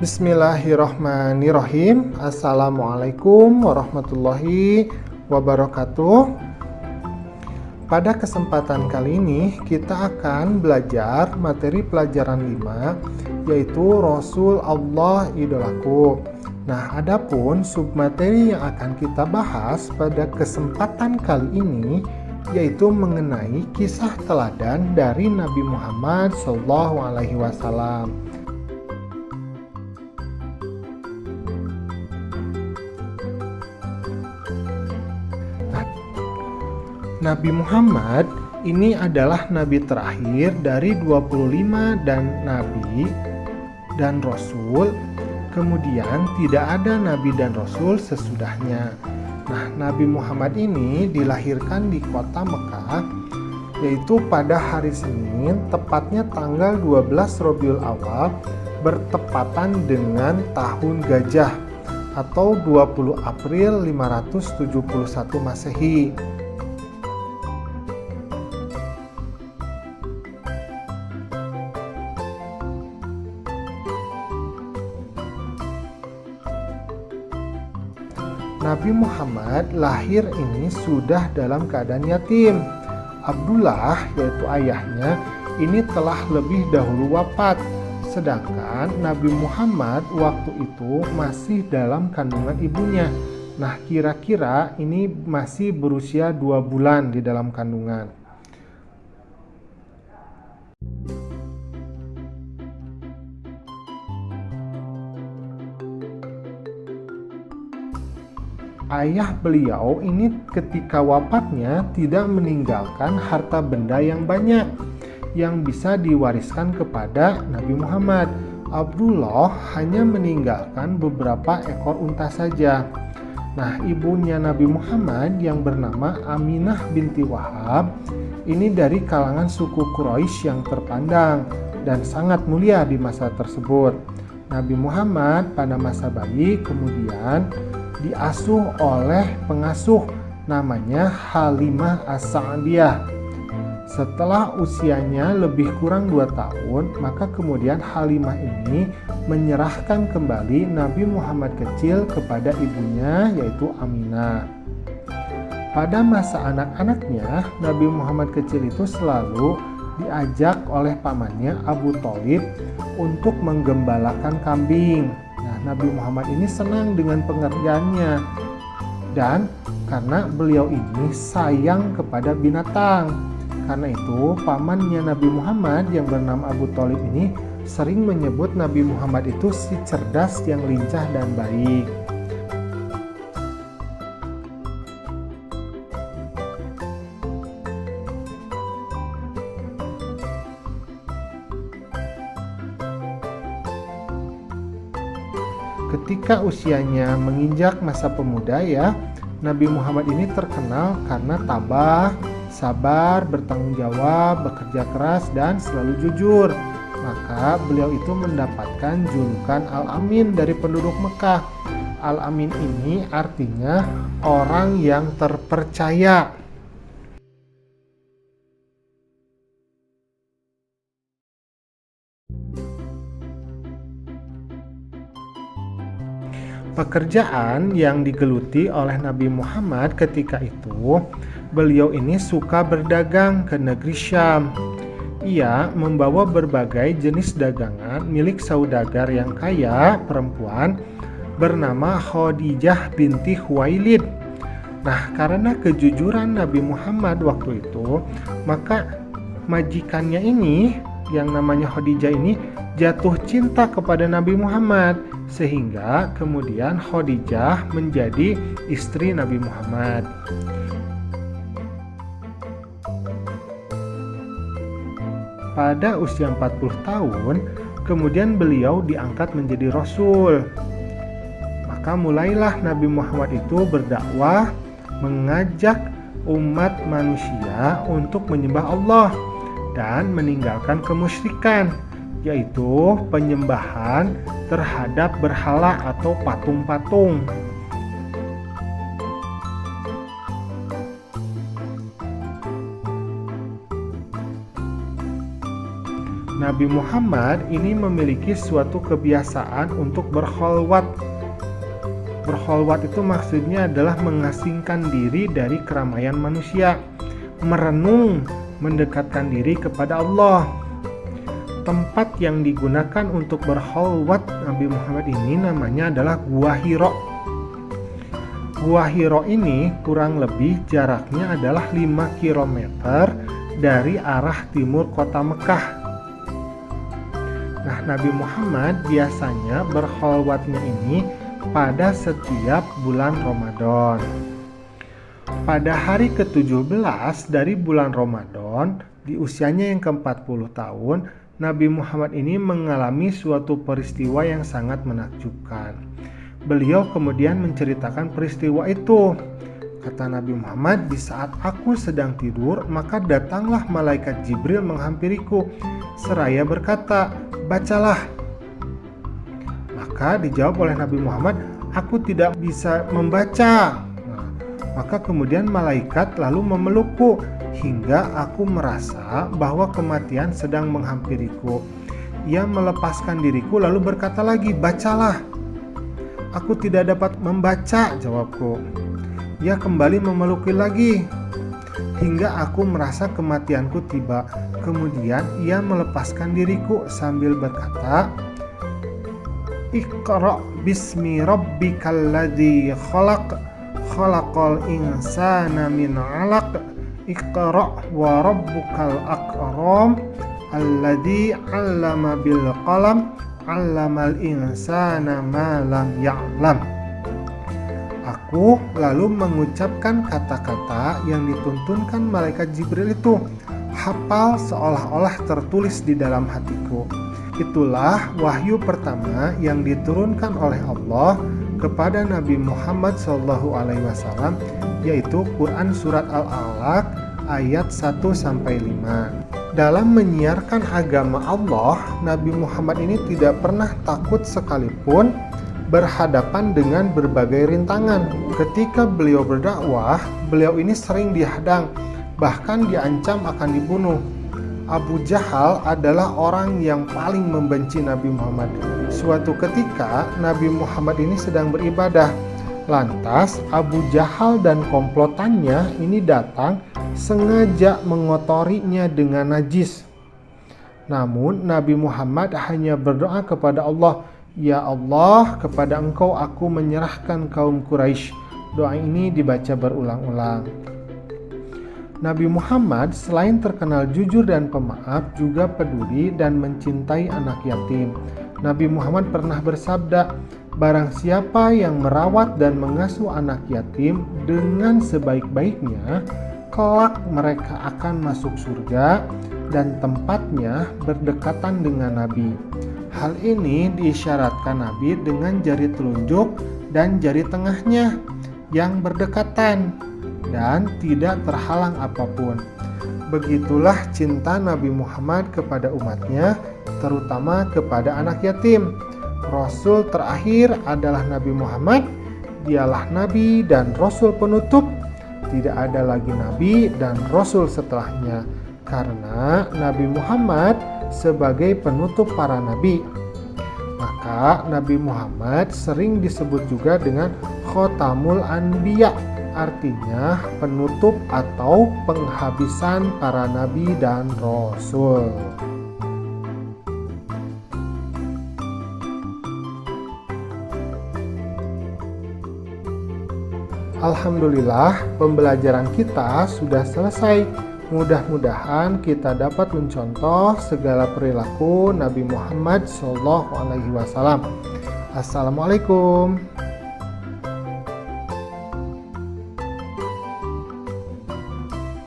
Bismillahirrahmanirrahim. Assalamualaikum warahmatullahi wabarakatuh. Pada kesempatan kali ini kita akan belajar materi pelajaran 5, yaitu Rasul Allah Idolaku. Nah, adapun submateri yang akan kita bahas pada kesempatan kali ini yaitu mengenai kisah teladan dari Nabi Muhammad SAW. Nabi Muhammad ini adalah nabi terakhir dari 25 dan nabi dan rasul. Kemudian tidak ada nabi dan rasul sesudahnya. Nah, Nabi Muhammad ini dilahirkan di kota Mekah, yaitu pada hari Senin, tepatnya tanggal 12 Rabiul Awal, bertepatan dengan tahun Gajah atau 20 April 571 Masehi. Nabi Muhammad lahir ini sudah dalam keadaan yatim. Abdullah, yaitu ayahnya, ini telah lebih dahulu wafat. Sedangkan Nabi Muhammad waktu itu masih dalam kandungan ibunya. Nah, kira-kira ini masih berusia 2 bulan di dalam kandungan. Ayah beliau ini ketika wafatnya tidak meninggalkan harta benda yang banyak yang bisa diwariskan kepada Nabi Muhammad. Abdullah hanya meninggalkan beberapa ekor unta saja. Nah, ibunya Nabi Muhammad yang bernama Aminah binti Wahab ini dari kalangan suku Quraisy yang terpandang dan sangat mulia di masa tersebut. Nabi Muhammad pada masa bayi kemudian diasuh oleh pengasuh namanya Halimah As-Sa'diyah. Setelah usianya lebih kurang 2 tahun, maka kemudian Halimah ini menyerahkan kembali Nabi Muhammad kecil kepada ibunya, yaitu Aminah. Pada masa anak-anaknya, Nabi Muhammad kecil itu selalu diajak oleh pamannya Abu Thalib untuk menggembalakan kambing. Nabi Muhammad ini senang dengan pengerjaannya, dan karena beliau ini sayang kepada binatang. Karena itu pamannya Nabi Muhammad yang bernama Abu Thalib ini sering menyebut Nabi Muhammad itu si cerdas yang lincah dan baik. Ketika usianya menginjak masa pemuda Nabi Muhammad ini terkenal karena tabah, sabar, bertanggung jawab, bekerja keras, dan selalu jujur. Maka beliau itu mendapatkan julukan Al-Amin dari penduduk Mekah. Al-Amin ini artinya orang yang terpercaya. Pekerjaan yang digeluti oleh Nabi Muhammad ketika itu, beliau ini suka berdagang ke negeri Syam. Ia membawa berbagai jenis dagangan milik saudagar yang kaya perempuan bernama Khadijah binti Khuwailid. Nah, karena kejujuran Nabi Muhammad waktu itu, maka majikannya ini yang namanya Khadijah ini jatuh cinta kepada Nabi Muhammad, sehingga kemudian Khadijah menjadi istri Nabi Muhammad. Pada usia 40 tahun, kemudian beliau diangkat menjadi Rasul. Maka mulailah Nabi Muhammad itu berdakwah, mengajak umat manusia untuk menyembah Allah dan meninggalkan kemusyrikan, yaitu penyembahan terhadap berhala atau patung-patung. Nabi Muhammad ini memiliki suatu kebiasaan untuk berkholwat. Berkholwat itu maksudnya adalah mengasingkan diri dari keramaian manusia, merenung, mendekatkan diri kepada Allah. Tempat yang digunakan untuk berkholwat Nabi Muhammad ini namanya adalah Gua Hiro. Gua Hiro ini kurang lebih jaraknya adalah 5 km dari arah timur kota Mekah. Nah, Nabi Muhammad biasanya berkholwatnya ini pada setiap bulan Ramadan. Pada hari ke-17 dari bulan Ramadan, di usianya yang ke-40 tahun, Nabi Muhammad ini mengalami suatu peristiwa yang sangat menakjubkan. Beliau kemudian menceritakan peristiwa itu. Kata Nabi Muhammad, di saat aku sedang tidur, maka datanglah malaikat Jibril menghampiriku, seraya berkata, bacalah. Maka dijawab oleh Nabi Muhammad, aku tidak bisa membaca. Maka kemudian malaikat lalu memelukku, hingga aku merasa bahwa kematian sedang menghampiriku. Ia melepaskan diriku lalu berkata lagi, bacalah. Aku tidak dapat membaca, jawabku. Ia kembali memelukku lagi, hingga aku merasa kematianku tiba. Kemudian ia melepaskan diriku sambil berkata, Iqra bismi rabbikal ladzi khalaq, khalaqal insana min 'alaq, Iqra wa rabbukal akram, alladzi 'allama bil qalam, 'allamal insana ma lam ya'lam. Aku lalu mengucapkan kata-kata yang dituntunkan malaikat Jibril itu, hafal seolah-olah tertulis di dalam hatiku. Itulah wahyu pertama yang diturunkan oleh Allah kepada Nabi Muhammad SAW, yaitu Quran Surat Al-Alaq ayat 1-5. Dalam menyiarkan agama Allah, Nabi Muhammad ini tidak pernah takut sekalipun berhadapan dengan berbagai rintangan. Ketika beliau berdakwah, beliau ini sering dihadang, bahkan diancam akan dibunuh. Abu Jahal adalah orang yang paling membenci Nabi Muhammad. Suatu ketika Nabi Muhammad ini sedang beribadah. Lantas Abu Jahal dan komplotannya ini datang sengaja mengotorinya dengan najis. Namun Nabi Muhammad hanya berdoa kepada Allah, Ya Allah, kepada Engkau aku menyerahkan kaum Quraisy. Doa ini dibaca berulang-ulang. Nabi Muhammad selain terkenal jujur dan pemaaf, juga peduli dan mencintai anak yatim. Nabi Muhammad pernah bersabda, barang siapa yang merawat dan mengasuh anak yatim dengan sebaik-baiknya, kelak mereka akan masuk surga dan tempatnya berdekatan dengan Nabi. Hal ini diisyaratkan Nabi dengan jari telunjuk dan jari tengahnya yang berdekatan dan tidak terhalang apapun. Begitulah cinta Nabi Muhammad kepada umatnya, terutama kepada anak yatim. Rasul terakhir adalah Nabi Muhammad. Dialah Nabi dan Rasul penutup. Tidak ada lagi Nabi dan Rasul setelahnya, karena Nabi Muhammad sebagai penutup para nabi. Maka Nabi Muhammad sering disebut juga dengan Khotamul Anbiya, artinya penutup atau penghabisan para nabi dan rasul. Alhamdulillah, pembelajaran kita sudah selesai. Mudah-mudahan kita dapat mencontoh segala perilaku Nabi Muhammad SAW. Assalamualaikum.